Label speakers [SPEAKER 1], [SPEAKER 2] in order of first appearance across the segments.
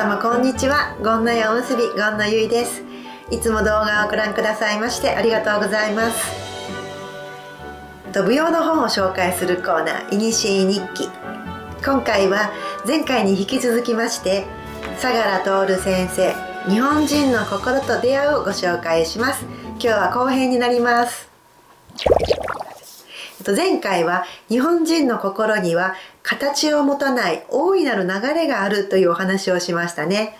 [SPEAKER 1] 様こんにちは。ゴンナやおむすびゴンナゆいです。いつも動画をご覧くださいましてありがとうございます。舞踊の本を紹介するコーナー、いにしえ日記。今回は前回に引き続きまして相良徹先生、日本人の心と出会うをご紹介します。今日は後編になります。前回は日本人の心には形を持たない大いなる流れがあるというお話をしましたね。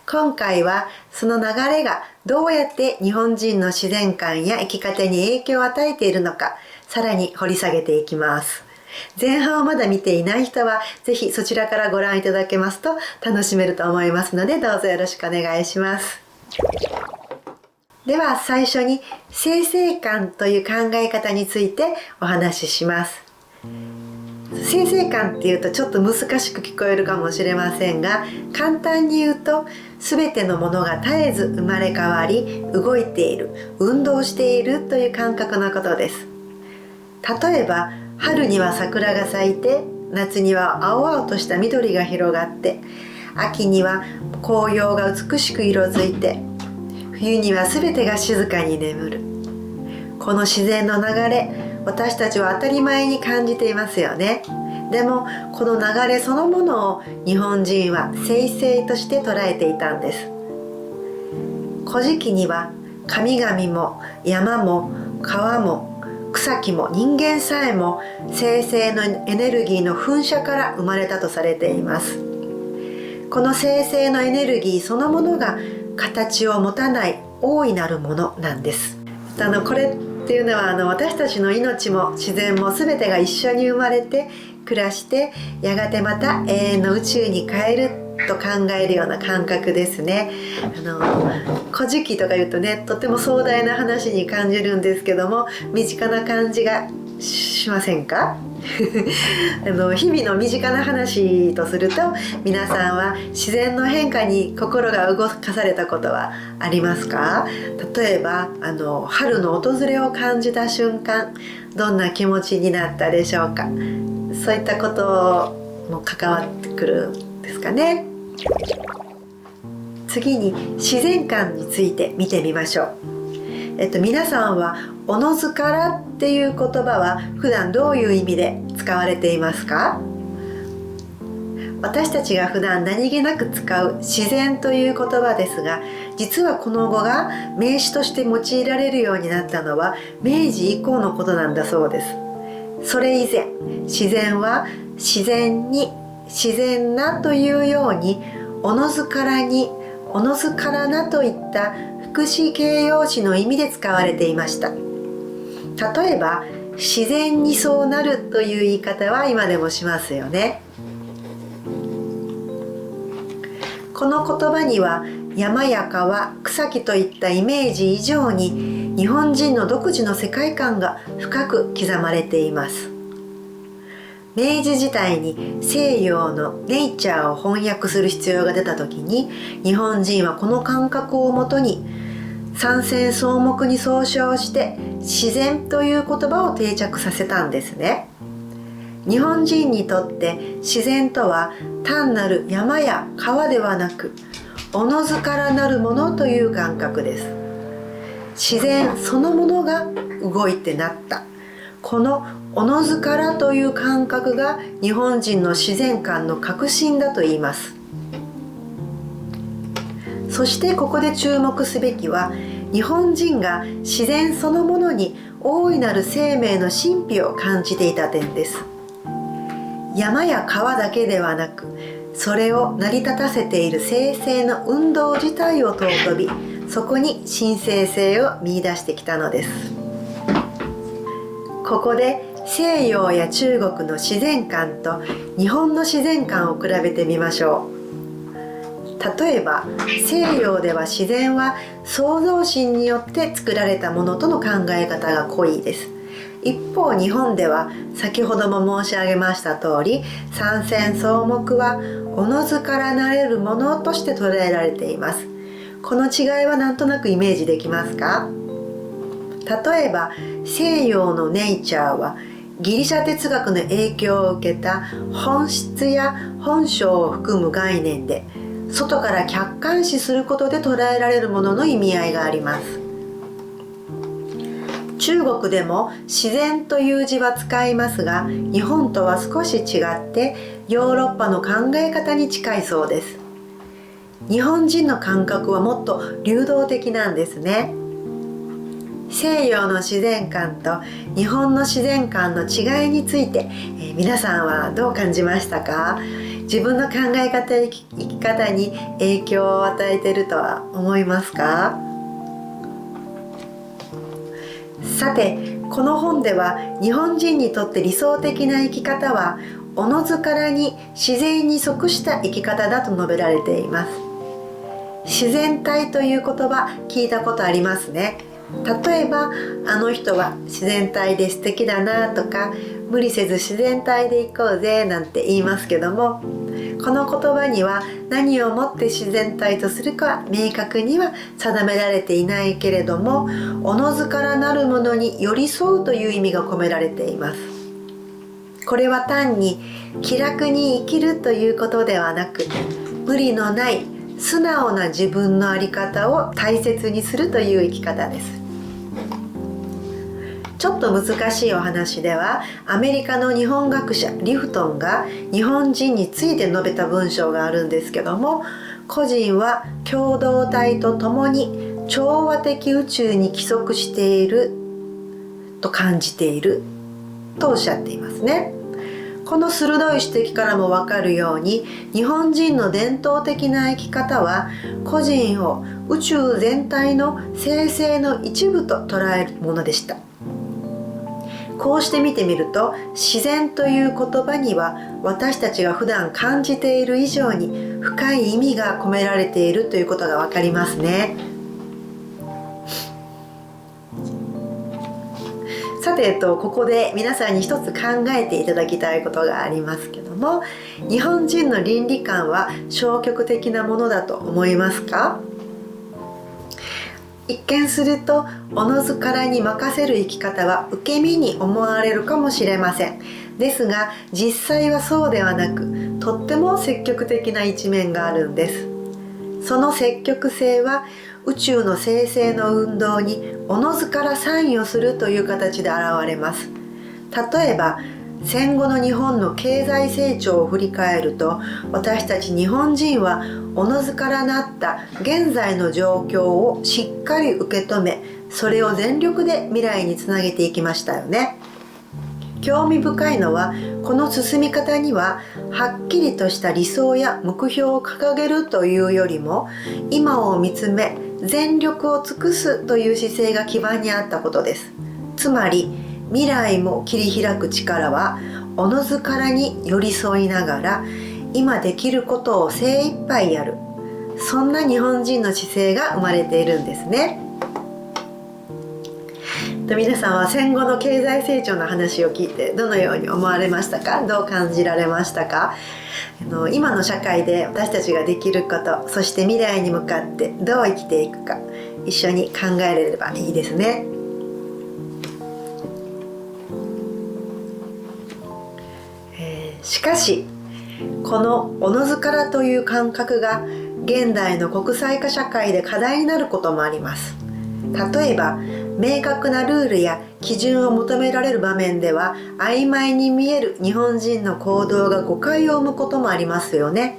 [SPEAKER 1] 今回はその流れがどうやって日本人の自然観や生き方に影響を与えているのか、さらに掘り下げていきます。前半をまだ見ていない人はぜひそちらからご覧いただけますと楽しめると思いますので、どうぞよろしくお願いします。では最初に生成観という考え方についてお話しします。生成観っていうとちょっと難しく聞こえるかもしれませんが、簡単に言うと全てのものが絶えず生まれ変わり動いている、運動しているという感覚のことです。例えば春には桜が咲いて、夏には青々とした緑が広がって、秋には紅葉が美しく色づいて、冬には全てが静かに眠る。この自然の流れ、私たちは当たり前に感じていますよね。でもこの流れそのものを日本人は生々として捉えていたんです。古事記には神々も山も川も草木も人間さえも生成のエネルギーの噴射から生まれたとされています。この生成のエネルギーそのものが形を持たない大いなるものなんです。これっていうのは私たちの命も自然も全てが一緒に生まれて暮らして、やがてまた永遠の宇宙に帰ると考えるような感覚ですね。古事記とか言うとね、とても壮大な話に感じるんですけども、身近な感じがしませんか？日々の身近な話とすると、皆さんは自然の変化に心が動かされたことはありますか？例えば春の訪れを感じた瞬間、どんな気持ちになったでしょうか？そういったことも関わってくるんですかね。次に自然観について見てみましょう。皆さんはおのずからっていう言葉は普段どういう意味で使われていますか？私たちが普段何気なく使う自然という言葉ですが、実はこの語が名詞として用いられるようになったのは明治以降のことなんだそうです。それ以前、自然は自然に、自然なというように、おのずからに、おのずからなといった副詞形容詞の意味で使われていました。例えば自然にそうなるという言い方は今でもしますよね。この言葉には山や川、草木といったイメージ以上に日本人の独自の世界観が深く刻まれています。明治時代に西洋のネイチャーを翻訳する必要が出た時に、日本人はこの感覚をもとに三線草木に総称して自然という言葉を定着させたんですね。日本人にとって自然とは単なる山や川ではなく、おのずからなるものという感覚です。自然そのものが動いてなった、このおのずからという感覚が日本人の自然観の核心だと言います。そしてここで注目すべきは、日本人が自然そのものに大いなる生命の神秘を感じていた点です。山や川だけではなく、それを成り立たせている生成の運動自体を尊び、そこに神聖性を見出してきたのです。ここで西洋や中国の自然観と日本の自然観を比べてみましょう。例えば西洋では自然は創造心によって作られたものとの考え方が濃いです。一方日本では先ほども申し上げました通り、三線草木はおのずからなれるものとして捉えられています。この違いはなんとなくイメージできますか？例えば西洋のネイチャーはギリシャ哲学の影響を受けた本質や本性を含む概念で、外から客観視することで捉えられるものの意味合いがあります。中国でも自然という字は使いますが、日本とは少し違ってヨーロッパの考え方に近いそうです。日本人の感覚はもっと流動的なんですね。西洋の自然観と日本の自然観の違いについて、皆さんはどう感じましたか？自分の考え方や生き方に影響を与えているとは思いますか？さて、この本では日本人にとって理想的な生き方はおのずからに自然に即した生き方だと述べられています。自然体という言葉聞いたことありますね。例えば、あの人は自然体で素敵だなとか、無理せず自然体で行こうぜなんて言いますけども、この言葉には何をもって自然体とするかは明確には定められていないけれども、おのずからなるものに寄り添うという意味が込められています。これは単に気楽に生きるということではなく、無理のない素直な自分の在り方を大切にするという生き方です。ちょっと難しいお話では、アメリカの日本学者リフトンが日本人について述べた文章があるんですけども、個人は共同体とともに調和的宇宙に帰属していると感じているとおっしゃっていますね。この鋭い指摘からも分かるように、日本人の伝統的な生き方は個人を宇宙全体の生成の一部と捉えるものでした。こうして見てみると、自然という言葉には私たちが普段感じている以上に深い意味が込められているということが分かりますね。さて、ここで皆さんに一つ考えていただきたいことがありますけども、日本人の倫理観は消極的なものだと思いますか？一見するとおのずからに任せる生き方は受け身に思われるかもしれません。ですが実際はそうではなく、とっても積極的な一面があるんです。その積極性は宇宙の生成の運動におのずから参与するという形で現れます。例えば戦後の日本の経済成長を振り返ると、私たち日本人はおのずからなった現在の状況をしっかり受け止め、それを全力で未来につなげていきましたよね。興味深いのは、この進み方にははっきりとした理想や目標を掲げるというよりも、今を見つめ全力を尽くすという姿勢が基盤にあったことです。つまり未来も切り開く力はおのずからに寄り添いながら、今できることを精一杯やる、そんな日本人の姿勢が生まれているんですね。皆さんは戦後の経済成長の話を聞いてどのように思われましたか？どう感じられましたか？今の社会で私たちができること、そして未来に向かってどう生きていくか、一緒に考えれればいいですね。しかしこのおのずからという感覚が現代の国際化社会で課題になることもあります。例えば明確なルールや基準を求められる場面では曖昧に見える日本人の行動が誤解を生むこともありますよね。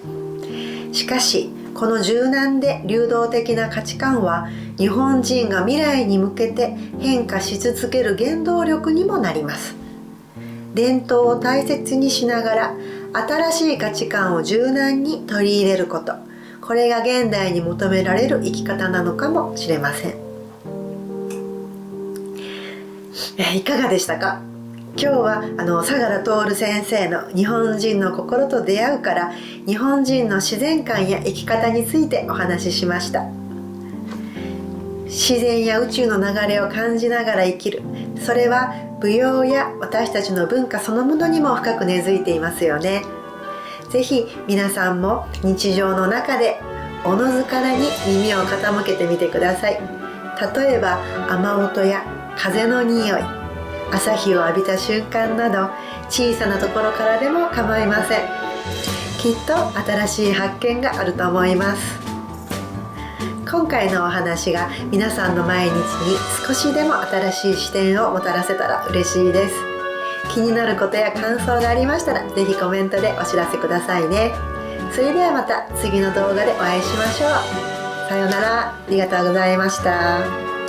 [SPEAKER 1] しかしこの柔軟で流動的な価値観は日本人が未来に向けて変化し続ける原動力にもなります。伝統を大切にしながら新しい価値観を柔軟に取り入れること、これが現代に求められる生き方なのかもしれません。いかがでしたか？今日は相良徹先生の日本人の心と出会うから日本人の自然観や生き方についてお話ししました。自然や宇宙の流れを感じながら生きる、それは舞踊や私たちの文化そのものにも深く根付いていますよね。ぜひ皆さんも日常の中でおのずからに耳を傾けてみてください。例えば雨音や風の匂い、朝日を浴びた瞬間など小さなところからでも構いません。きっと新しい発見があると思います。今回のお話が皆さんの毎日に少しでも新しい視点をもたらせたら嬉しいです。気になることや感想がありましたら、ぜひコメントでお知らせくださいね。それではまた次の動画でお会いしましょう。さようなら。ありがとうございました。